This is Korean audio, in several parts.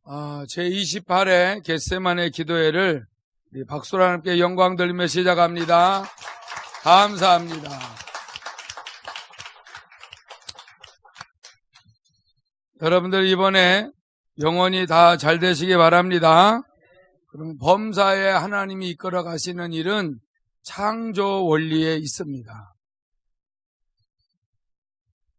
제28회 겟세마네 기도회를 박수로 함께 영광 돌리며 시작합니다. 감사합니다. 여러분들 이번에 영원히 다 잘 되시기 바랍니다. 그럼 범사에 하나님이 이끌어 가시는 일은 창조 원리에 있습니다.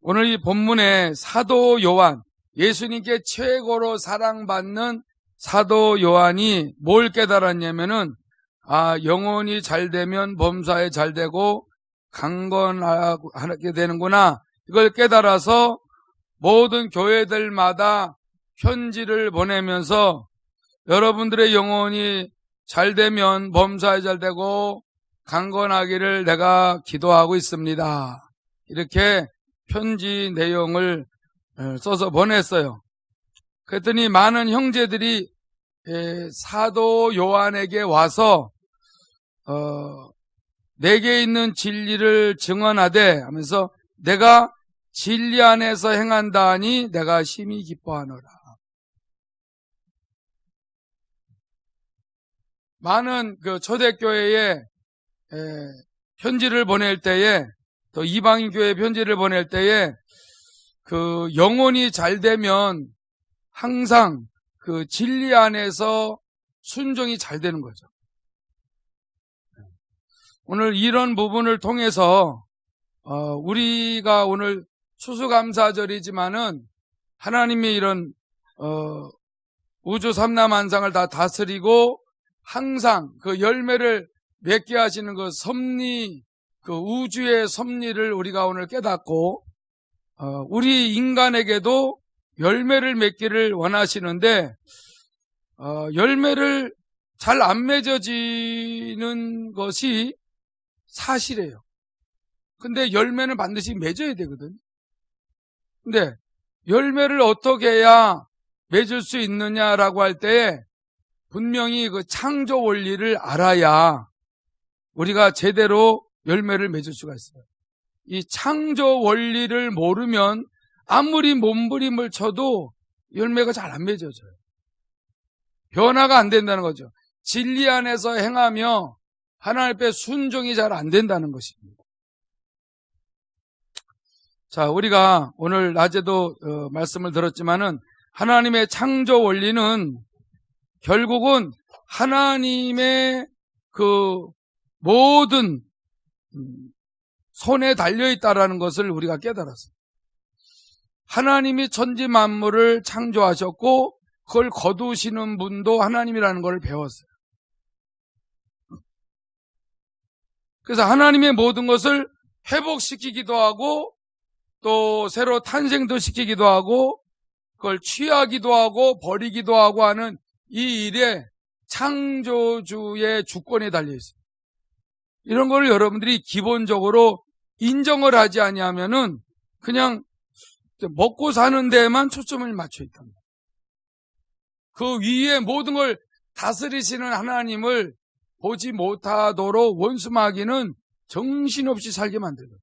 오늘 이 본문의 사도 요한, 예수님께 최고로 사랑받는 사도 요한이 뭘 깨달았냐면은 영혼이 잘 되면 범사에 잘 되고 강건하게 되는구나. 이걸 깨달아서 모든 교회들마다 편지를 보내면서 여러분들의 영혼이 잘 되면 범사에 잘 되고 강건하기를 내가 기도하고 있습니다. 이렇게 편지 내용을 써서 보냈어요. 그랬더니 많은 형제들이 사도 요한에게 와서 내게 있는 진리를 증언하되 하면서 내가 진리 안에서 행한다 하니 내가 심히 기뻐하노라. 많은 그 초대교회에 편지를 보낼 때에 또 이방인 교회에 편지를 보낼 때에 그 영혼이 잘 되면 항상 그 진리 안에서 순종이 잘 되는 거죠. 오늘 이런 부분을 통해서 우리가 오늘 추수감사절이지만은 하나님이 이런 우주 삼라만상을 다 다스리고 항상 그 열매를 맺게 하시는 그 섭리, 그 우주의 섭리를 우리가 오늘 깨닫고 우리 인간에게도 열매를 맺기를 원하시는데 열매를 잘 안 맺어지는 것이 사실이에요. 근데 열매는 반드시 맺어야 되거든. 근데 열매를 어떻게 해야 맺을 수 있느냐라고 할 때에 분명히 그 창조 원리를 알아야 우리가 제대로 열매를 맺을 수가 있어요. 이 창조 원리를 모르면 아무리 몸부림을 쳐도 열매가 잘 안 맺어져요. 변화가 안 된다는 거죠. 진리 안에서 행하며 하나님 앞에 순종이 잘 안 된다는 것입니다. 자, 우리가 오늘 낮에도 말씀을 들었지만은 하나님의 창조 원리는 결국은 하나님의 그 모든 손에 달려있다라는 것을 우리가 깨달았어요. 하나님이 천지 만물을 창조하셨고 그걸 거두시는 분도 하나님이라는 걸 배웠어요. 그래서 하나님의 모든 것을 회복시키기도 하고 또 새로 탄생도 시키기도 하고 그걸 취하기도 하고 버리기도 하고 하는 이 일에 창조주의 주권에 달려있어요. 이런 걸 여러분들이 기본적으로 인정을 하지 아니하면은 그냥 먹고 사는 데에만 초점을 맞춰 있답니다. 그 위에 모든 걸 다스리시는 하나님을 보지 못하도록 원수마귀는 정신없이 살게 만들어요.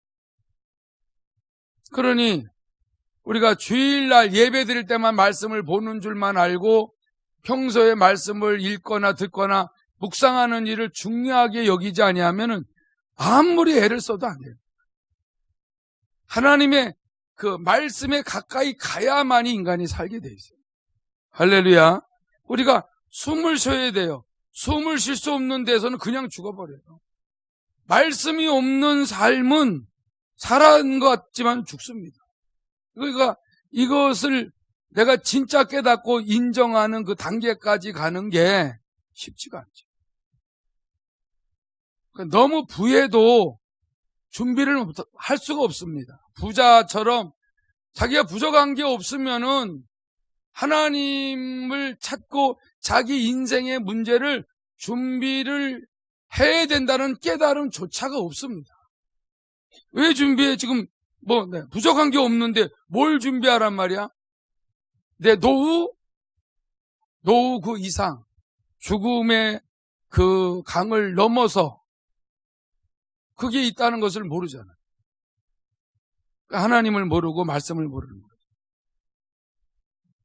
그러니 우리가 주일날 예배 드릴 때만 말씀을 보는 줄만 알고 평소에 말씀을 읽거나 듣거나 묵상하는 일을 중요하게 여기지 아니하면은 아무리 애를 써도 안 돼요. 하나님의 그 말씀에 가까이 가야만이 인간이 살게 돼 있어요. 할렐루야. 우리가 숨을 쉬어야 돼요. 숨을 쉴 수 없는 데서는 그냥 죽어버려요. 말씀이 없는 삶은 살아는 것 같지만 죽습니다. 그러니까 이것을 내가 진짜 깨닫고 인정하는 그 단계까지 가는 게 쉽지가 않죠. 너무 부해도 준비를 할 수가 없습니다. 부자처럼 자기가 부족한 게 없으면은 하나님을 찾고 자기 인생의 문제를 준비를 해야 된다는 깨달음조차가 없습니다. 왜 준비해? 지금 부족한 게 없는데 뭘 준비하란 말이야? 내 노후 그 이상 죽음의 그 강을 넘어서 그게 있다는 것을 모르잖아요. 하나님을 모르고 말씀을 모르는 거예요.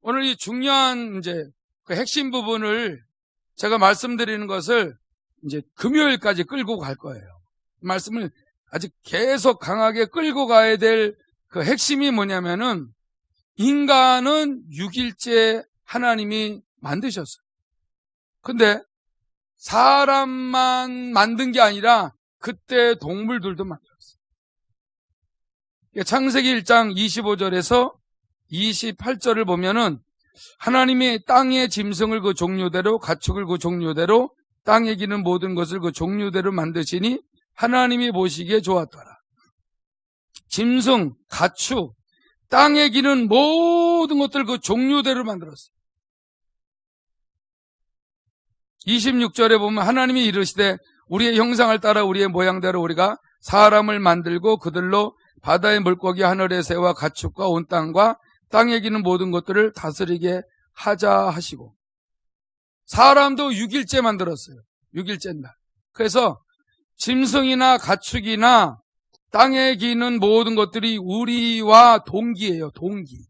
오늘 이 중요한 이제 그 핵심 부분을 제가 말씀드리는 것을 이제 금요일까지 끌고 갈 거예요. 말씀을 아직 계속 강하게 끌고 가야 될 그 핵심이 뭐냐면은 인간은 6일째 하나님이 만드셨어요. 근데 사람만 만든 게 아니라 그때 동물들도 만들었어요. 창세기 1장 25절에서 28절을 보면은 하나님이 땅의 짐승을 그 종류대로 가축을 그 종류대로 땅에 기는 모든 것을 그 종류대로 만드시니 하나님이 보시기에 좋았더라. 짐승, 가축, 땅에 기는 모든 것들 그 종류대로 만들었어요. 26절에 보면 하나님이 이르시되 우리의 형상을 따라 우리의 모양대로 우리가 사람을 만들고 그들로 바다의 물고기 하늘의 새와 가축과 온 땅과 땅에 기는 모든 것들을 다스리게 하자 하시고 사람도 6일째 만들었어요. 6일째 날. 그래서 짐승이나 가축이나 땅에 기는 모든 것들이 우리와 동기예요. 동기.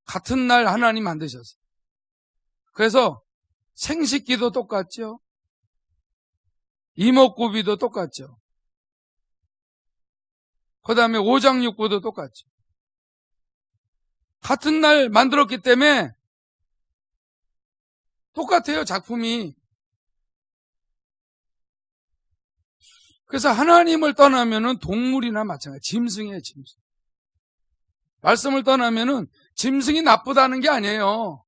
같은 날 하나님 만드셨어요. 그래서 생식기도 똑같죠. 이목구비도 똑같죠. 그 다음에 오장육부도 똑같죠. 같은 날 만들었기 때문에 똑같아요, 작품이. 그래서 하나님을 떠나면은 동물이나 마찬가지, 짐승이에요, 짐승. 말씀을 떠나면은 짐승이 나쁘다는 게 아니에요.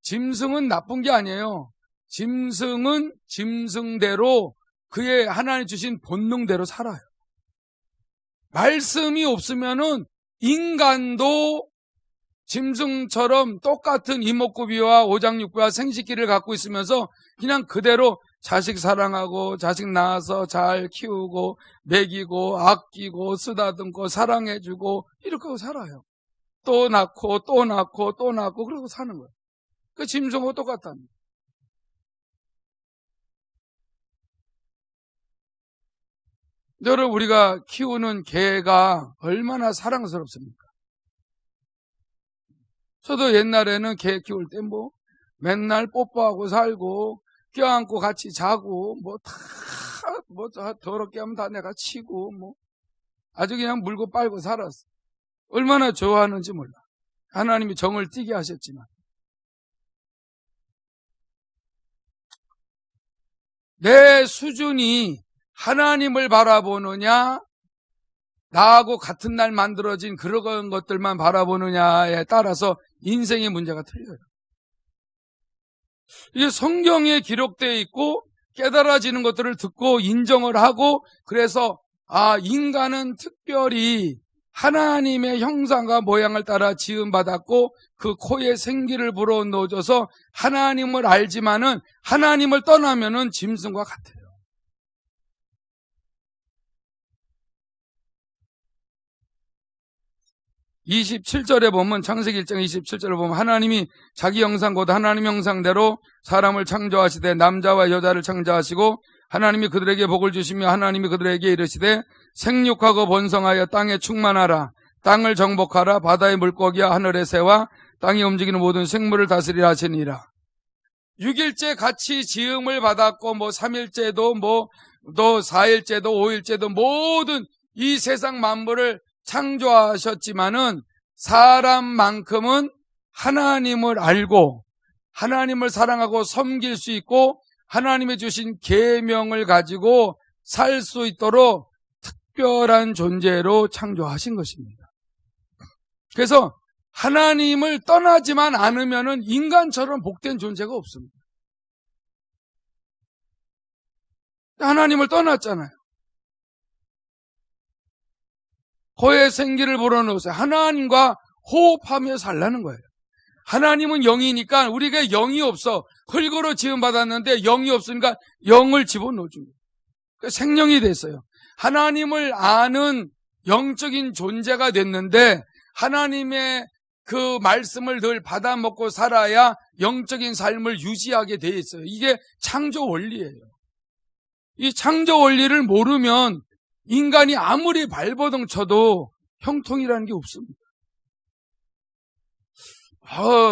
짐승은 나쁜 게 아니에요. 짐승은 짐승대로 그의 하나님 주신 본능대로 살아요. 말씀이 없으면은 인간도 짐승처럼 똑같은 이목구비와 오장육부와 생식기를 갖고 있으면서 그냥 그대로 자식 사랑하고 자식 낳아서 잘 키우고 먹이고 아끼고 쓰다듬고 사랑해주고 이렇게 하고 살아요. 또 낳고 또 낳고 또 낳고 그러고 사는 거예요. 그 짐승하고 똑같다는 거예요. 여러분, 우리가 키우는 개가 얼마나 사랑스럽습니까? 저도 옛날에는 개 키울 때 뭐 맨날 뽀뽀하고 살고 껴안고 같이 자고 뭐 더럽게 하면 다 내가 치고 뭐 아주 그냥 물고 빨고 살았어. 얼마나 좋아하는지 몰라. 하나님이 정을 띠게 하셨지만 내 수준이 하나님을 바라보느냐 나하고 같은 날 만들어진 그런 것들만 바라보느냐에 따라서 인생의 문제가 틀려요. 이게 성경에 기록되어 있고 깨달아지는 것들을 듣고 인정을 하고 그래서 인간은 특별히 하나님의 형상과 모양을 따라 지음받았고 그 코에 생기를 불어넣어줘서 하나님을 알지만은 하나님을 떠나면은 짐승과 같아요. 27절에 보면 창세기 1장 27절에 보면 하나님이 자기 형상 곧 하나님 형상대로 사람을 창조하시되 남자와 여자를 창조하시고 하나님이 그들에게 복을 주시며 하나님이 그들에게 이르시되 생육하고 번성하여 땅에 충만하라 땅을 정복하라 바다의 물고기와 하늘의 새와 땅에 움직이는 모든 생물을 다스리라 하시니라. 6일째 같이 지음을 받았고 뭐 3일째도 뭐 또 4일째도 5일째도 모든 이 세상 만물을 창조하셨지만은 사람만큼은 하나님을 알고 하나님을 사랑하고 섬길 수 있고 하나님이 주신 계명을 가지고 살 수 있도록 특별한 존재로 창조하신 것입니다. 그래서 하나님을 떠나지만 않으면은 인간처럼 복된 존재가 없습니다. 하나님을 떠났잖아요. 코에 생기를 불어넣으세요. 하나님과 호흡하며 살라는 거예요. 하나님은 영이니까 우리가 영이 없어. 흙으로 지음받았는데 영이 없으니까 영을 집어넣어줍니다. 생명이 됐어요. 하나님을 아는 영적인 존재가 됐는데 하나님의 그 말씀을 늘 받아먹고 살아야 영적인 삶을 유지하게 돼 있어요. 이게 창조 원리예요. 이 창조 원리를 모르면 인간이 아무리 발버둥 쳐도 형통이라는 게 없습니다.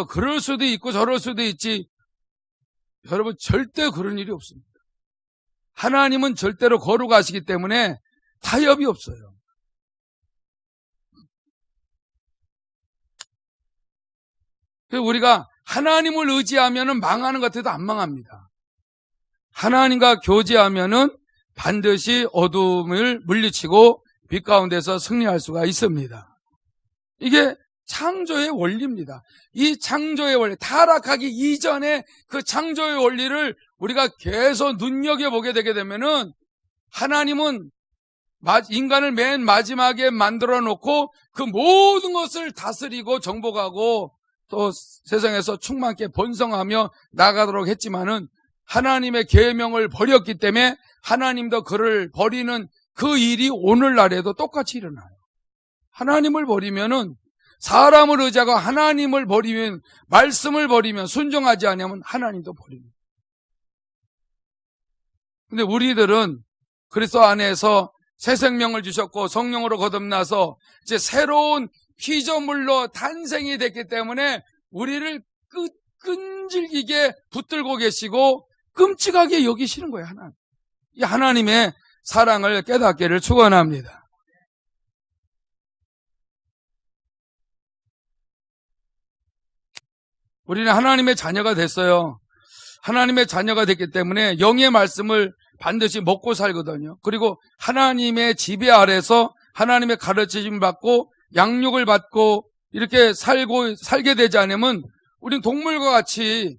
그럴 수도 있고 저럴 수도 있지. 여러분, 절대 그런 일이 없습니다. 하나님은 절대로 거룩하시기 때문에 타협이 없어요. 우리가 하나님을 의지하면 망하는 것 같아도 안 망합니다. 하나님과 교제하면 반드시 어둠을 물리치고 빛 가운데서 승리할 수가 있습니다. 이게 창조의 원리입니다. 이 창조의 원리, 타락하기 이전에 그 창조의 원리를 우리가 계속 눈여겨보게 되게 되면은 하나님은 인간을 맨 마지막에 만들어 놓고 그 모든 것을 다스리고 정복하고 또 세상에서 충만케 번성하며 나가도록 했지만은 하나님의 계명을 버렸기 때문에 하나님도 그를 버리는 그 일이 오늘날에도 똑같이 일어나요. 하나님을 버리면은 사람을 의지하고 하나님을 버리면, 말씀을 버리면, 순종하지 않으면 하나님도 버립니다. 근데 우리들은 그리스도 안에서 새 생명을 주셨고 성령으로 거듭나서 이제 새로운 피조물로 탄생이 됐기 때문에 우리를 끈질기게 붙들고 계시고 끔찍하게 여기시는 거예요, 하나님. 이 하나님의 사랑을 깨닫기를 축원합니다. 우리는 하나님의 자녀가 됐어요. 하나님의 자녀가 됐기 때문에 영의 말씀을 반드시 먹고 살거든요. 그리고 하나님의 지배 아래서 하나님의 가르침을 받고 양육을 받고 이렇게 살게 되지 않으면 우린 동물과 같이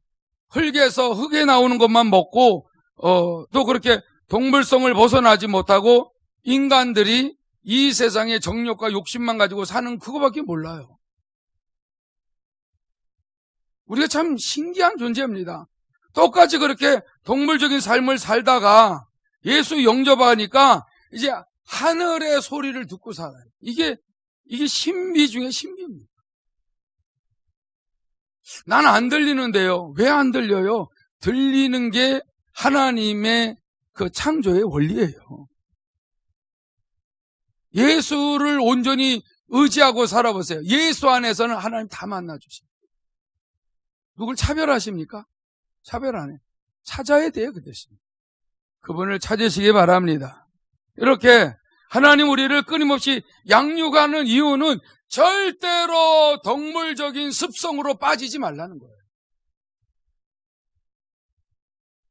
흙에서 흙에 나오는 것만 먹고 또 그렇게 동물성을 벗어나지 못하고 인간들이 이 세상의 정욕과 욕심만 가지고 사는 그거밖에 몰라요. 우리가 참 신기한 존재입니다. 똑같이 그렇게 동물적인 삶을 살다가 예수 영접하니까 이제 하늘의 소리를 듣고 살아요. 이게 신비 중에 신비입니다. 난 안 들리는데요. 왜 안 들려요? 들리는 게 하나님의 그 창조의 원리예요. 예수를 온전히 의지하고 살아보세요. 예수 안에서는 하나님 다 만나주십니다. 누굴 차별하십니까? 차별 안 해요. 찾아야 돼요, 그 대신. 그분을 찾으시기 바랍니다. 이렇게 하나님 우리를 끊임없이 양육하는 이유는 절대로 동물적인 습성으로 빠지지 말라는 거예요.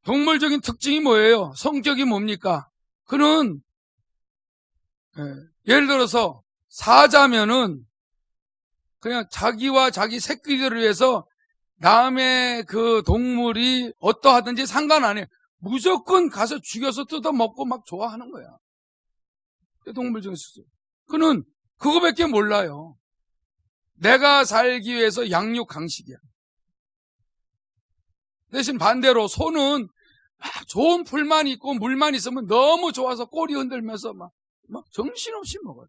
동물적인 특징이 뭐예요? 성격이 뭡니까? 그는 예를 들어서 사자면은 그냥 자기와 자기 새끼들을 위해서 남의 그 동물이 어떠하든지 상관 안 해요. 무조건 가서 죽여서 뜯어먹고 막 좋아하는 거야. 동물적인 습성. 그는 그거밖에 몰라요. 내가 살기 위해서 양육 강식이야. 대신 반대로 소는 좋은 풀만 있고 물만 있으면 너무 좋아서 꼬리 흔들면서 막 정신없이 먹어요.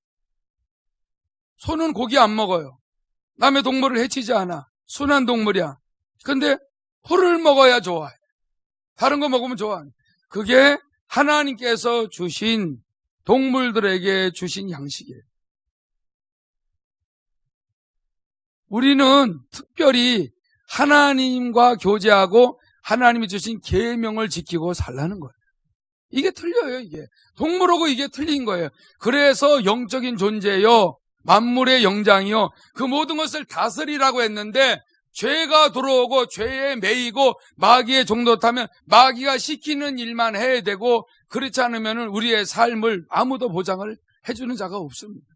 소는 고기 안 먹어요. 남의 동물을 해치지 않아. 순한 동물이야. 근데 풀을 먹어야 좋아해. 다른 거 먹으면 좋아해. 그게 하나님께서 주신 동물들에게 주신 양식이에요. 우리는 특별히 하나님과 교제하고 하나님이 주신 계명을 지키고 살라는 거예요. 이게 틀려요, 이게. 동물하고 이게 틀린 거예요. 그래서 영적인 존재요, 만물의 영장이요, 그 모든 것을 다스리라고 했는데 죄가 들어오고 죄에 매이고 마귀의 종도 타면 마귀가 시키는 일만 해야 되고 그렇지 않으면 우리의 삶을 아무도 보장을 해주는 자가 없습니다.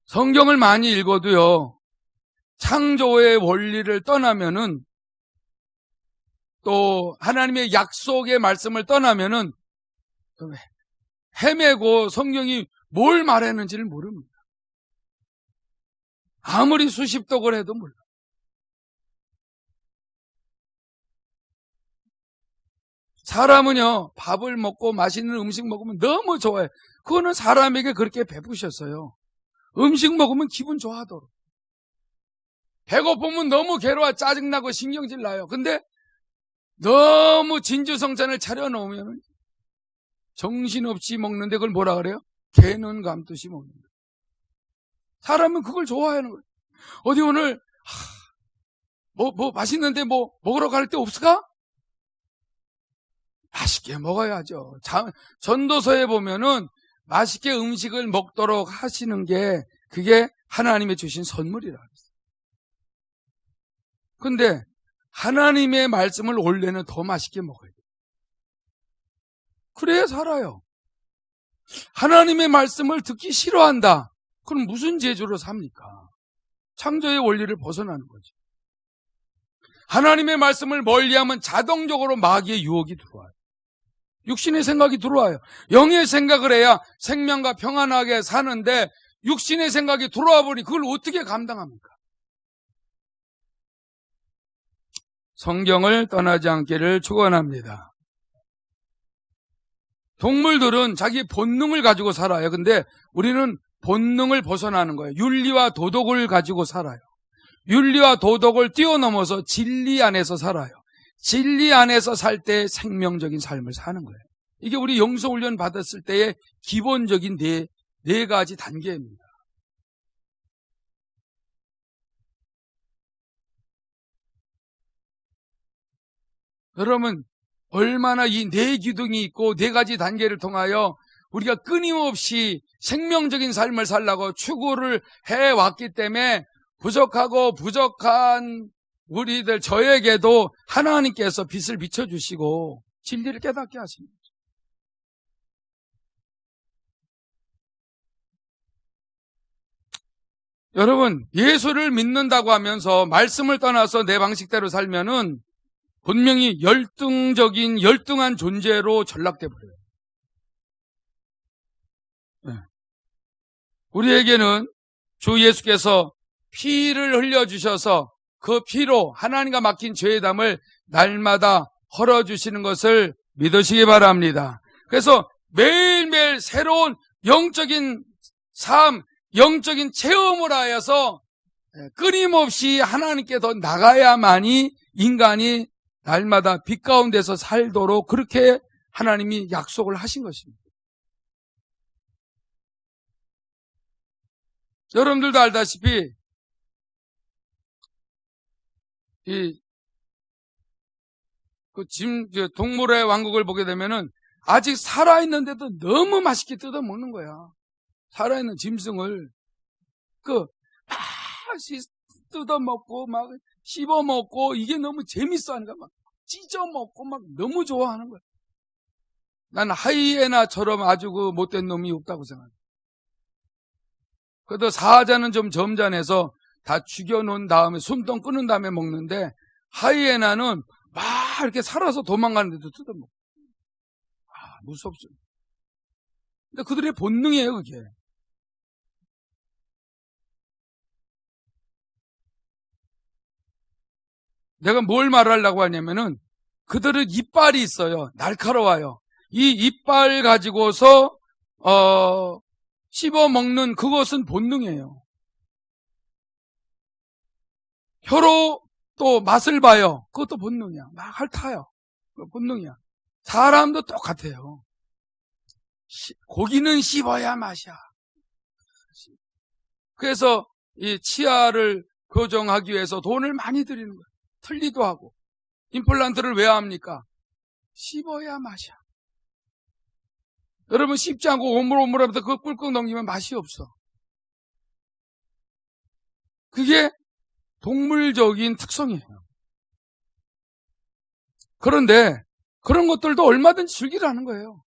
성경을 많이 읽어도요, 창조의 원리를 떠나면은 또 하나님의 약속의 말씀을 떠나면은 헤매고 성경이 뭘 말했는지를 모릅니다. 아무리 수십 독을 해도 몰라. 사람은요, 밥을 먹고 맛있는 음식 먹으면 너무 좋아해. 그거는 사람에게 그렇게 베푸셨어요. 음식 먹으면 기분 좋아하도록. 배고프면 너무 괴로워 짜증나고 신경질 나요. 근데 너무 진주성찬을 차려놓으면 정신없이 먹는데 그걸 뭐라 그래요? 개눈 감듯이 먹는다. 사람은 그걸 좋아하는 거예요. 어디 오늘 맛있는데 먹으러 갈 데 없을까? 맛있게 먹어야죠. 전도서에 보면은 맛있게 음식을 먹도록 하시는 게 그게 하나님의 주신 선물이라 그랬어요. 근데 하나님의 말씀을 원래는 더 맛있게 먹어야 돼요. 그래야 살아요. 하나님의 말씀을 듣기 싫어한다. 그럼 무슨 재주로 삽니까? 창조의 원리를 벗어나는 거죠. 하나님의 말씀을 멀리하면 자동적으로 마귀의 유혹이 들어와요. 육신의 생각이 들어와요. 영의 생각을 해야 생명과 평안하게 사는데 육신의 생각이 들어와 보니 그걸 어떻게 감당합니까? 성경을 떠나지 않기를 축원합니다. 동물들은 자기 본능을 가지고 살아요. 근데 우리는 본능을 벗어나는 거예요. 윤리와 도덕을 가지고 살아요. 윤리와 도덕을 뛰어넘어서 진리 안에서 살아요. 진리 안에서 살 때 생명적인 삶을 사는 거예요. 이게 우리 영성훈련 받았을 때의 기본적인 네 가지 단계입니다. 여러분, 얼마나 이 네 기둥이 있고 네 가지 단계를 통하여 우리가 끊임없이 생명적인 삶을 살라고 추구를 해왔기 때문에 부족하고 부족한 우리들 저에게도 하나님께서 빛을 비춰주시고 진리를 깨닫게 하십니다. 여러분, 예수를 믿는다고 하면서 말씀을 떠나서 내 방식대로 살면은 분명히 열등한 존재로 전락돼 버려요. 네. 우리에게는 주 예수께서 피를 흘려주셔서 그 피로 하나님과 맡긴 죄의 담을 날마다 헐어주시는 것을 믿으시기 바랍니다. 그래서 매일매일 새로운 영적인 삶, 영적인 체험을 하여서 끊임없이 하나님께 더 나가야만이 인간이 날마다 빛 가운데서 살도록 그렇게 하나님이 약속을 하신 것입니다. 여러분들도 알다시피 동물의 왕국을 보게 되면은 아직 살아있는데도 너무 맛있게 뜯어 먹는 거야. 살아있는 짐승을 뜯어 먹고 막 씹어 먹고 이게 너무 재밌어 하니까 막 찢어 먹고 막 너무 좋아하는 거야. 난 하이에나처럼 아주 못된 놈이 없다고 생각해. 그래도 사자는 좀 점잖아서 다 죽여놓은 다음에 숨통 끊은 다음에 먹는데 하이에나는 막 이렇게 살아서 도망가는데도 뜯어먹어. 무섭죠. 근데 그들의 본능이에요, 그게. 내가 뭘 말하려고 하냐면은 그들은 이빨이 있어요. 날카로워요. 이 이빨 가지고서 씹어먹는 그것은 본능이에요. 혀로 또 맛을 봐요. 그것도 본능이야. 막 핥아요. 본능이야. 사람도 똑같아요. 고기는 씹어야 맛이야. 그래서 이 치아를 교정하기 위해서 돈을 많이 들이는 거예요. 틀리도 하고. 임플란트를 왜 합니까? 씹어야 맛이야. 여러분 씹지 않고 오물오물하면서 그거 꿀꺽 넘기면 맛이 없어. 그게 동물적인 특성이에요. 그런데 그런 것들도 얼마든지 즐기라는 거예요.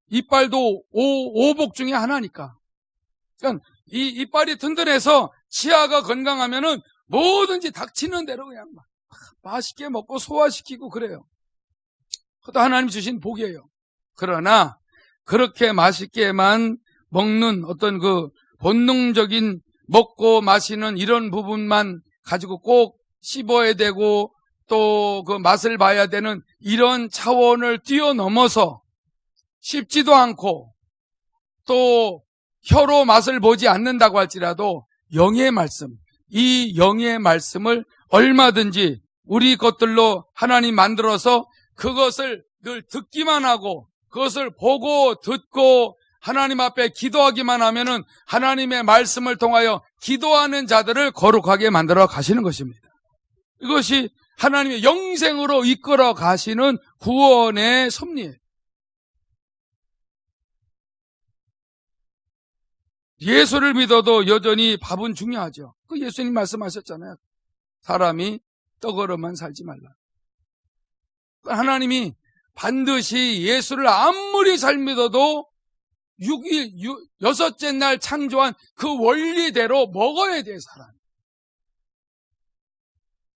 이빨도 오복 중에 하나니까. 그러니까 이 이빨이 든든해서 치아가 건강하면은 뭐든지 닥치는 대로 그냥 맛있게 먹고 소화시키고 그래요. 그것도 하나님 주신 복이에요. 그러나 그렇게 맛있게만 먹는 어떤 그 본능적인 먹고 마시는 이런 부분만 가지고 꼭 씹어야 되고 또 그 맛을 봐야 되는 이런 차원을 뛰어넘어서 씹지도 않고 또 혀로 맛을 보지 않는다고 할지라도 영의 말씀, 이 영의 말씀을 얼마든지 우리 것들로 하나님 만들어서 그것을 늘 듣기만 하고 그것을 보고 듣고 하나님 앞에 기도하기만 하면은 하나님의 말씀을 통하여 기도하는 자들을 거룩하게 만들어 가시는 것입니다. 이것이 하나님의 영생으로 이끌어 가시는 구원의 섭리예요. 예수를 믿어도 여전히 밥은 중요하죠. 그 예수님 말씀하셨잖아요. 사람이 떡으로만 살지 말라. 하나님이 반드시 예수를 아무리 잘 믿어도 6일, 여섯째 날 창조한 그 원리대로 먹어야 돼, 사람.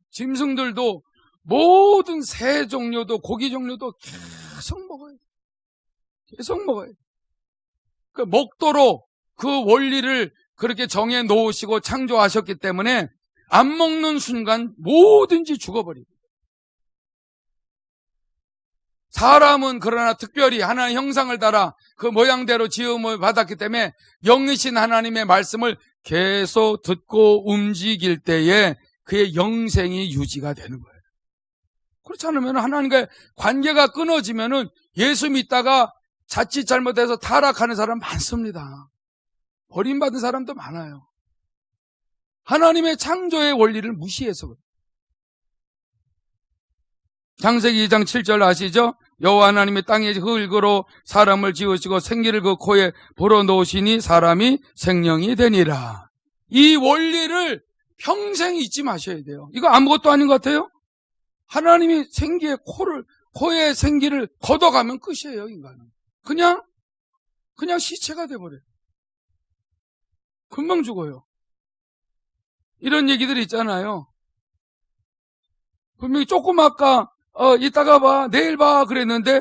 짐승들도 모든 새 종류도 고기 종류도 계속 먹어야 돼. 계속 먹어야 돼. 그 먹도록 그 원리를 그렇게 정해 놓으시고 창조하셨기 때문에 안 먹는 순간 뭐든지 죽어버립니다. 사람은 그러나 특별히 하나님의 형상을 따라 그 모양대로 지음을 받았기 때문에 영이신 하나님의 말씀을 계속 듣고 움직일 때에 그의 영생이 유지가 되는 거예요. 그렇지 않으면 하나님과의 관계가 끊어지면은 예수 믿다가 자칫 잘못해서 타락하는 사람 많습니다. 버림받은 사람도 많아요. 하나님의 창조의 원리를 무시해서 그래요. 창세기 2장 7절 아시죠? 여호와 하나님이 땅에 흙으로 사람을 지으시고 생기를 그 코에 불어넣으시니 사람이 생명이 되니라. 이 원리를 평생 잊지 마셔야 돼요. 이거 아무것도 아닌 것 같아요? 하나님이 생기의 코의 생기를 걷어가면 끝이에요, 인간은. 그냥 시체가 돼버려요. 금방 죽어요. 이런 얘기들 있잖아요. 분명히 조금 아까 이따가 봐, 내일 봐 그랬는데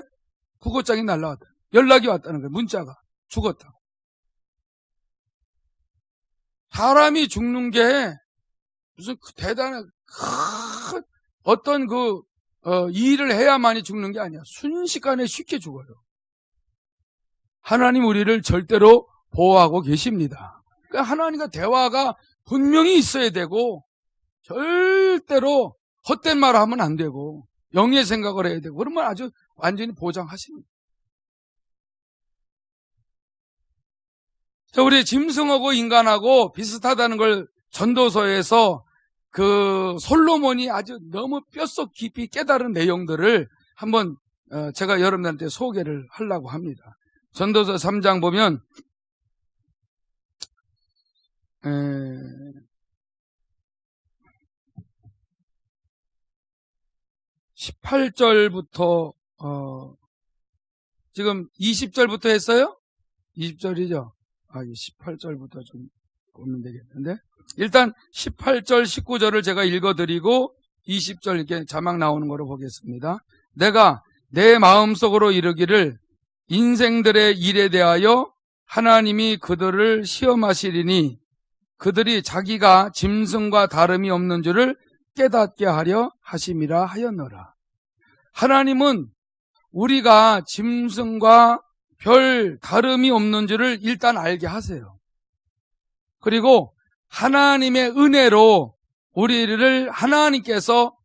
구고장이 날라왔다. 연락이 왔다는 거예요. 문자가. 죽었다고. 사람이 죽는 게 무슨 대단한 큰 어떤 일을 해야만이 죽는 게 아니야. 순식간에 쉽게 죽어요. 하나님 우리를 절대로 보호하고 계십니다. 그러니까 하나님과 대화가 분명히 있어야 되고 절대로 헛된 말을 하면 안 되고 영의 생각을 해야 되고 그러면 아주 완전히 보장하십니다. 자, 우리 짐승하고 인간하고 비슷하다는 걸 전도서에서 그 솔로몬이 아주 너무 뼛속 깊이 깨달은 내용들을 한번 제가 여러분들한테 소개를 하려고 합니다. 전도서 3장 보면 18절부터 지금 20절부터 했어요? 20절이죠? 18절부터 좀 보면 되겠는데 일단 18절 19절을 제가 읽어드리고 20절 이렇게 자막 나오는 거로 보겠습니다. 내가 내 마음속으로 이르기를 인생들의 일에 대하여 하나님이 그들을 시험하시리니 그들이 자기가 짐승과 다름이 없는 줄을 깨닫게 하려 하심이라 하였노라. 하나님은 우리가 짐승과 별 다름이 없는 줄을 일단 알게 하세요. 그리고 하나님의 은혜로 우리를 하나님께서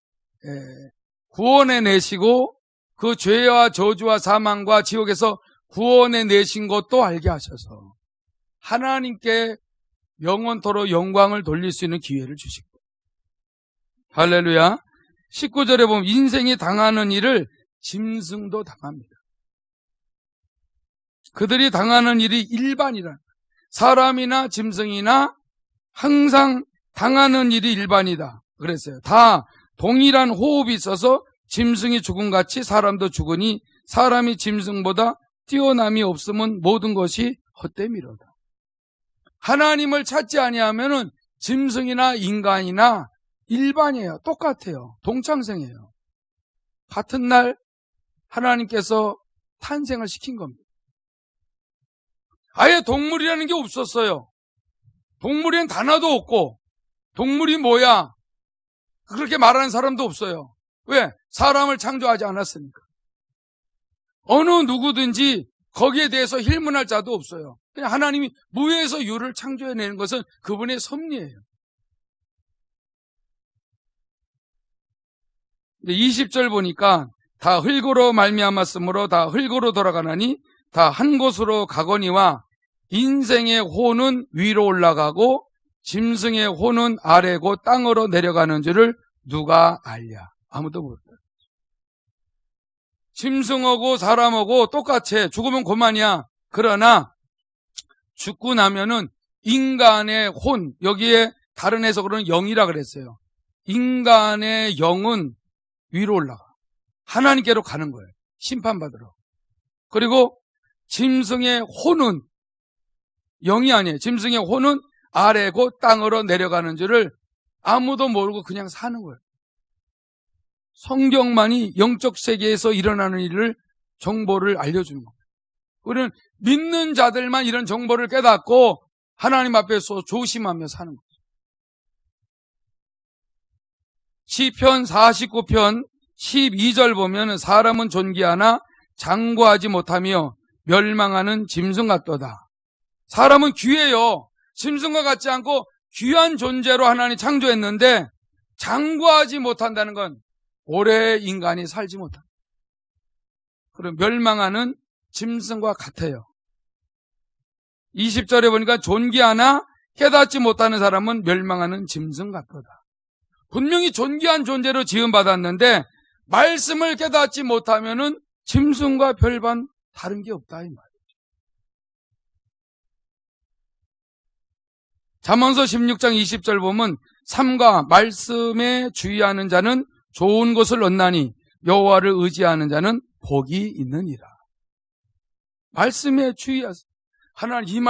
구원해 내시고 그 죄와 저주와 사망과 지옥에서 구원해 내신 것도 알게 하셔서 하나님께 영원토록 영광을 돌릴 수 있는 기회를 주시고 할렐루야. 19절에 보면 인생이 당하는 일을 짐승도 당합니다. 그들이 당하는 일이 일반이라. 사람이나 짐승이나 항상 당하는 일이 일반이다. 그랬어요. 다 동일한 호흡이 있어서 짐승이 죽음같이 사람도 죽으니 사람이 짐승보다 뛰어남이 없으면 모든 것이 헛됨이로다. 하나님을 찾지 아니하면은 짐승이나 인간이나 일반이에요. 똑같아요. 동창생이에요. 같은 날 하나님께서 탄생을 시킨 겁니다. 아예 동물이라는 게 없었어요. 동물엔 단어도 없고 동물이 뭐야? 그렇게 말하는 사람도 없어요. 왜? 사람을 창조하지 않았으니까. 어느 누구든지 거기에 대해서 힐문할 자도 없어요. 그냥 하나님이 무에서 유를 창조해내는 것은 그분의 섭리예요. 20절 보니까 다 흙으로 말미암았으므로 다 흙으로 돌아가나니 다 한 곳으로 가거니와 인생의 호는 위로 올라가고 짐승의 호는 아래고 땅으로 내려가는 줄을 누가 알랴. 아무도 모른다. 짐승하고 사람하고 똑같아. 죽으면 그만이야. 그러나 죽고 나면은 인간의 혼, 여기에 다른 해석으로는 영이라 그랬어요. 인간의 영은 위로 올라가. 하나님께로 가는 거예요. 심판받으러. 그리고 짐승의 혼은 영이 아니에요. 짐승의 혼은 아래고 땅으로 내려가는 줄을 아무도 모르고 그냥 사는 거예요. 성경만이 영적 세계에서 일어나는 일을 정보를 알려주는 거예요. 우리는 믿는 자들만 이런 정보를 깨닫고 하나님 앞에서 조심하며 사는 거예요. 시편 49편 12절 보면 사람은 존귀하나 장구하지 못하며 멸망하는 짐승 같도다. 사람은 귀해요. 짐승과 같지 않고 귀한 존재로 하나님 창조했는데 장구하지 못한다는 건 오래 인간이 살지 못한다. 그럼 멸망하는 짐승과 같아요. 20절에 보니까 존귀하나 깨닫지 못하는 사람은 멸망하는 짐승 같도다. 분명히 존귀한 존재로 지음받았는데 말씀을 깨닫지 못하면은 짐승과 별반 다른 게 없다 이 말이에요. 잠언서 16장 20절 보면 삼가 말씀에 주의하는 자는 좋은 것을 얻나니 여호와를 의지하는 자는 복이 있느니라. 말씀에 주의하세요. 하나님 이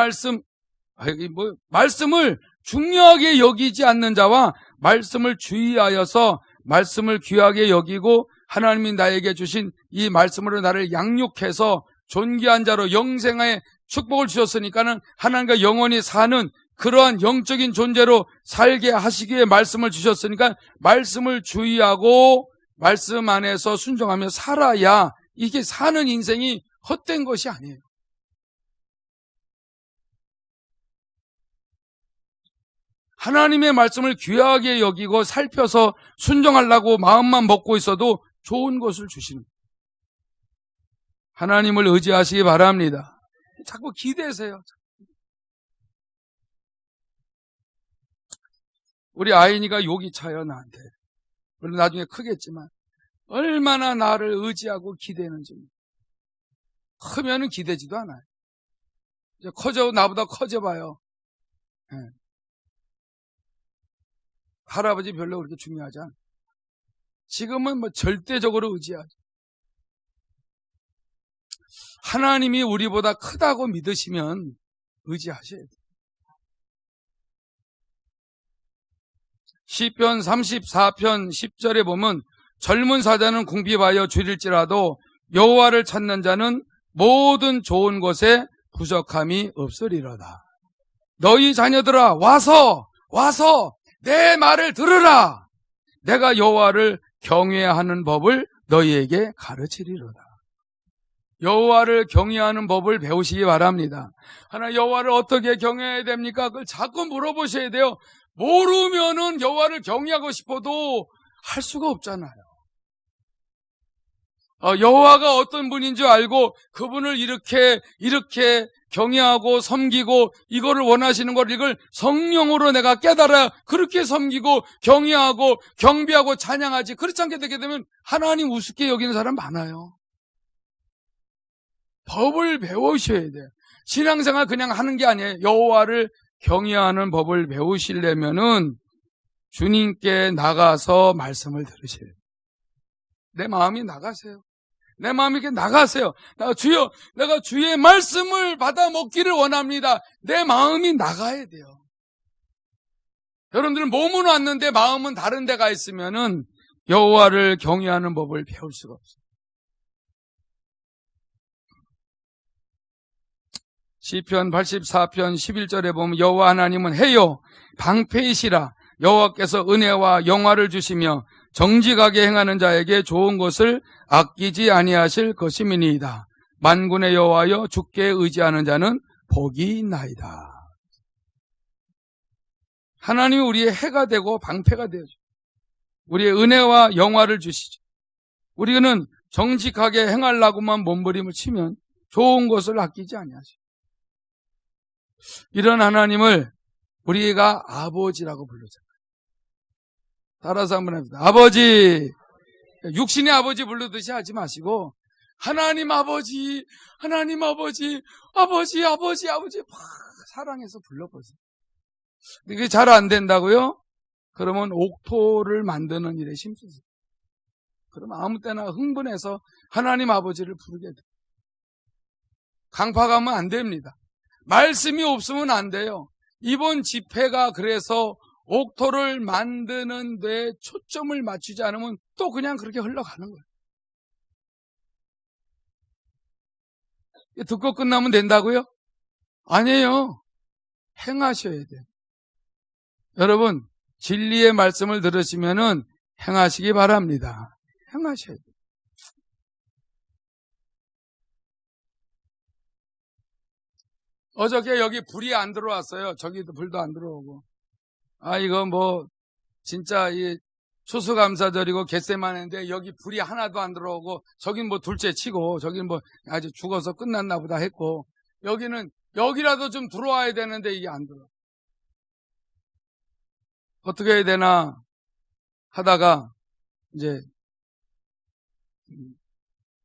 말씀을 중요하게 여기지 않는 자와 말씀을 주의하여서 말씀을 귀하게 여기고 하나님이 나에게 주신 이 말씀으로 나를 양육해서 존귀한 자로 영생의 축복을 주셨으니까는 하나님과 영원히 사는 그러한 영적인 존재로 살게 하시기 위해 말씀을 주셨으니까 말씀을 주의하고 말씀 안에서 순종하며 살아야 이게 사는 인생이 헛된 것이 아니에요. 하나님의 말씀을 귀하게 여기고 살펴서 순종하려고 마음만 먹고 있어도 좋은 것을 주시는 거예요. 하나님을 의지하시기 바랍니다. 자꾸 기대세요. 우리 아이니가 욕이 차요 나한테. 물론 나중에 크겠지만 얼마나 나를 의지하고 기대는지. 크면은 기대지도 않아요. 이제 커져 나보다 커져봐요. 네. 할아버지 별로 그렇게 중요하지 않아요. 지금은 절대적으로 의지하죠. 하나님이 우리보다 크다고 믿으시면 의지하셔야 돼요. 시편 34편 10절에 보면 젊은 사자는 궁핍하여 줄일지라도 여호와를 찾는 자는 모든 좋은 것에 부족함이 없으리로다. 너희 자녀들아 와서 내 말을 들으라. 내가 여호와를 경외하는 법을 너희에게 가르치리로다. 여호와를 경외하는 법을 배우시기 바랍니다. 하나 여호와를 어떻게 경외해야 됩니까? 그걸 자꾸 물어보셔야 돼요. 모르면은 여호와를 경외하고 싶어도 할 수가 없잖아요. 여호와가 어떤 분인 줄 알고 그분을 이렇게 경외하고 섬기고 이거를 원하시는 걸 이걸 성령으로 내가 깨달아 그렇게 섬기고 경외하고 경배하고 찬양하지. 그렇지 않게 되게 되면 하나님 우습게 여기는 사람 많아요. 법을 배우셔야 돼요. 신앙생활 그냥 하는 게 아니에요. 여호와를 경외하는 법을 배우시려면은 주님께 나가서 말씀을 들으셔야 돼요. 내 마음이 나가세요. 내 마음이 이렇게 나가세요. 주여, 내가 주의 말씀을 받아 먹기를 원합니다. 내 마음이 나가야 돼요. 여러분들은 몸은 왔는데 마음은 다른 데가 있으면은 여호와를 경외하는 법을 배울 수가 없어요. 시편 84편 11절에 보면 여호와 하나님은 해요 방패이시라. 여호와께서 은혜와 영화를 주시며 정직하게 행하는 자에게 좋은 것을 아끼지 아니하실 것임이니이다. 만군의 여호와여 주께 의지하는 자는 복이 있나이다. 하나님이 우리의 해가 되고 방패가 되어줘. 우리의 은혜와 영화를 주시죠. 우리는 정직하게 행하려고만 몸부림을 치면 좋은 것을 아끼지 아니하시고. 이런 하나님을 우리가 아버지라고 부르잖아요. 따라서 한번 해봅시다. 아버지. 육신의 아버지 부르듯이 하지 마시고 하나님 아버지, 하나님 아버지, 아버지, 아버지, 아버지 막 사랑해서 불러보세요. 이게 잘 안 된다고요? 그러면 옥토를 만드는 일에 힘쓰세요. 그러면 아무 때나 흥분해서 하나님 아버지를 부르게 돼요. 강파 가면 안 됩니다. 말씀이 없으면 안 돼요. 이번 집회가 그래서 옥토를 만드는 데 초점을 맞추지 않으면 또 그냥 그렇게 흘러가는 거예요. 듣고 끝나면 된다고요? 아니에요. 행하셔야 돼요. 여러분, 진리의 말씀을 들으시면은 행하시기 바랍니다. 행하셔야 돼요. 어저께 여기 불이 안 들어왔어요. 저기도 불도 안 들어오고. 이거 뭐 진짜 이 추수감사절이고 겟세마네인데 여기 불이 하나도 안 들어오고 저긴 뭐 둘째 치고 저긴 뭐 아주 죽어서 끝났나 보다 했고 여기는 여기라도 좀 들어와야 되는데 이게 안 들어와. 어떻게 해야 되나 하다가 이제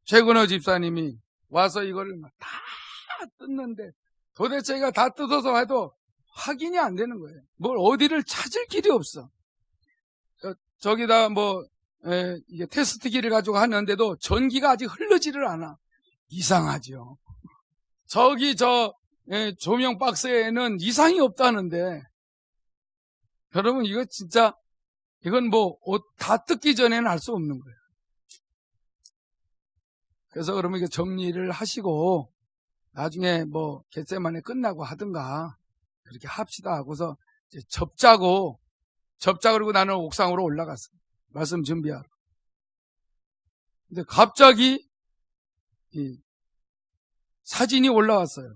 최근호 집사님이 와서 이걸 다 뜯는데 도대체 이거 다 뜯어서 해도 확인이 안 되는 거예요. 뭘 어디를 찾을 길이 없어. 저기다 뭐 이게 테스트기를 가지고 하는데도 전기가 아직 흐르지를 않아. 이상하죠. 저기 조명 박스에는 이상이 없다는데 여러분 이거 진짜 이건 뭐 다 뜯기 전에는 알 수 없는 거예요. 그래서 그러면 이게 정리를 하시고 나중에 뭐 겟세마네 끝나고 하든가 그렇게 합시다 하고서 이제 접자고 그러고 나는 옥상으로 올라갔어요. 말씀 준비하러. 근데 갑자기 이 사진이 올라왔어요.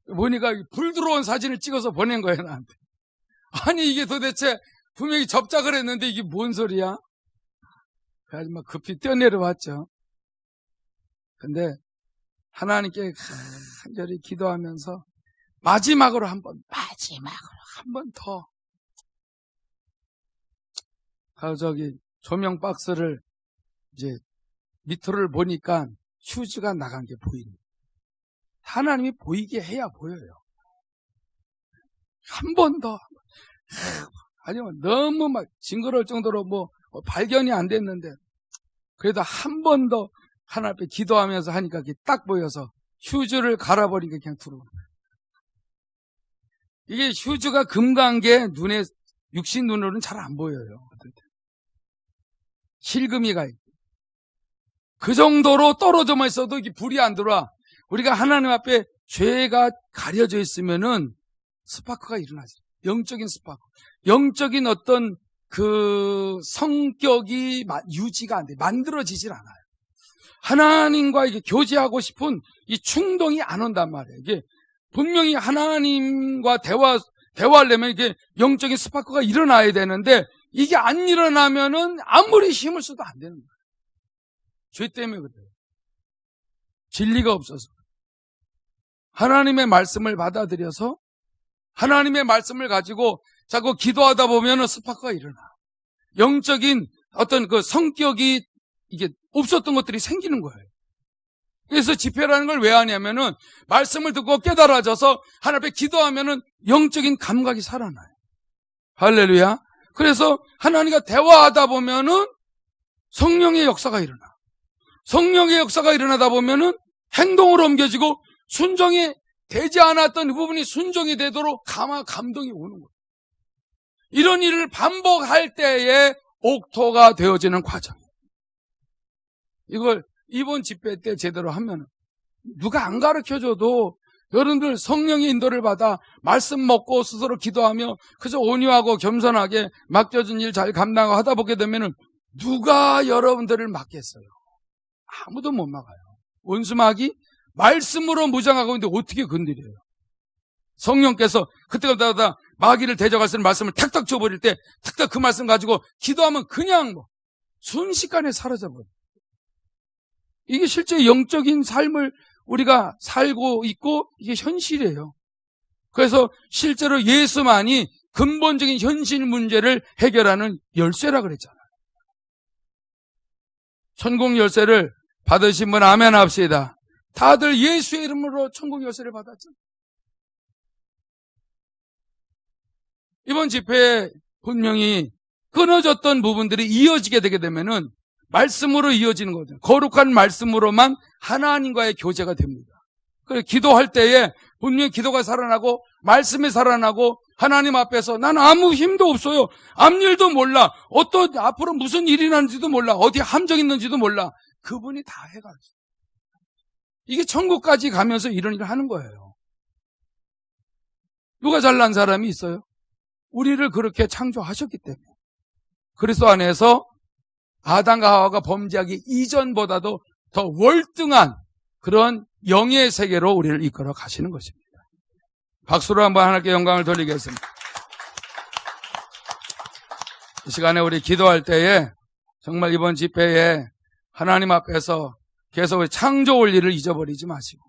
보니까 불 들어온 사진을 찍어서 보낸 거예요, 나한테. 아니 이게 도대체 분명히 접작을 했는데 이게 뭔 소리야? 그래가지고 막 급히 뛰어내려왔죠. 근데 하나님께 간절히 기도하면서 마지막으로 한 번 더. 저기 조명 박스를 이제 밑을 보니까 휴지가 나간 게 보입니다. 하나님이 보이게 해야 보여요. 한 번 더. 아니면 너무 막 징그러울 정도로 뭐 발견이 안 됐는데 그래도 한 번 더 하나님 앞에 기도하면서 하니까 그게 딱 보여서 휴지를 갈아버리니까 그냥 들어오는 거예요. 이게 휴지가 금간 게 눈에 육신 눈으로는 잘 안 보여요. 실금이가 있고 그 정도로 떨어져만 있어도 이게 불이 안 들어와. 우리가 하나님 앞에 죄가 가려져 있으면은 스파크가 일어나죠. 영적인 스파크. 영적인 어떤 그 성격이 유지가 안 돼. 만들어지질 않아요. 하나님과 이게 교제하고 싶은 이 충동이 안 온단 말이에요. 이게 분명히 하나님과 대화하려면 이게 영적인 스파크가 일어나야 되는데 이게 안 일어나면은 아무리 힘을 써도 안 되는 거예요. 죄 때문에 그래요. 진리가 없어서. 하나님의 말씀을 받아들여서 하나님의 말씀을 가지고 자꾸 기도하다 보면은 스파크가 일어나. 영적인 어떤 그 성격이 이게 없었던 것들이 생기는 거예요. 그래서 집회라는 걸 왜 하냐면은 말씀을 듣고 깨달아져서 하나님 앞에 기도하면은 영적인 감각이 살아나요. 할렐루야. 그래서 하나님과 대화하다 보면은 성령의 역사가 일어나. 성령의 역사가 일어나다 보면은 행동으로 옮겨지고 순종이 되지 않았던 그 부분이 순종이 되도록 감동이 오는 거예요. 이런 일을 반복할 때에 옥토가 되어지는 과정이에요. 이걸 이번 집회 때 제대로 하면 누가 안 가르쳐줘도 여러분들 성령의 인도를 받아 말씀 먹고 스스로 기도하며 그저 온유하고 겸손하게 맡겨진 일 잘 감당하고 하다 보게 되면은 누가 여러분들을 막겠어요? 아무도 못 막아요. 원수막이 말씀으로 무장하고 있는데 어떻게 건드려요? 성령께서 그때마다 마귀를 대적할 수 있는 말씀을 탁탁 줘버릴 때 탁탁 그 말씀 가지고 기도하면 그냥 뭐 순식간에 사라져버려요. 이게 실제 영적인 삶을 우리가 살고 있고 이게 현실이에요. 그래서 실제로 예수만이 근본적인 현실 문제를 해결하는 열쇠라 그랬잖아요. 천국 열쇠를 받으신 분 아멘 합시다. 다들 예수의 이름으로 천국 열쇠를 받았죠. 이번 집회에 분명히 끊어졌던 부분들이 이어지게 되게 되면은 말씀으로 이어지는 거죠. 거룩한 말씀으로만 하나님과의 교제가 됩니다. 그래서 기도할 때에 분명히 기도가 살아나고 말씀이 살아나고 하나님 앞에서 난 아무 힘도 없어요. 앞일도 몰라. 어떤 앞으로 무슨 일이 나는지도 몰라. 어디 함정 있는지도 몰라. 그분이 다 해가지고. 이게 천국까지 가면서 이런 일을 하는 거예요. 누가 잘난 사람이 있어요? 우리를 그렇게 창조하셨기 때문에. 그리스도 안에서 아담과 하와가 범죄하기 이전보다도 더 월등한 그런 영의 세계로 우리를 이끌어 가시는 것입니다. 박수로 한번 하나님께 영광을 돌리겠습니다. 이 시간에 우리 기도할 때에 정말 이번 집회에 하나님 앞에서 계속 창조 원리를 잊어버리지 마시고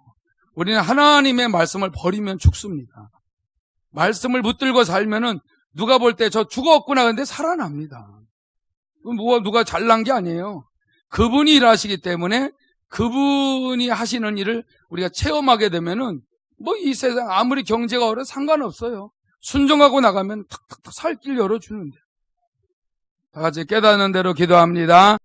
우리는 하나님의 말씀을 버리면 죽습니다. 말씀을 붙들고 살면은 누가 볼 때 저 죽었구나 근데 살아납니다. 누가 잘난 게 아니에요. 그분이 일하시기 때문에 그분이 하시는 일을 우리가 체험하게 되면은 뭐 이 세상 아무리 경제가 어려 상관없어요. 순종하고 나가면 탁탁탁 살 길 열어주는데. 다 같이 깨닫는 대로 기도합니다.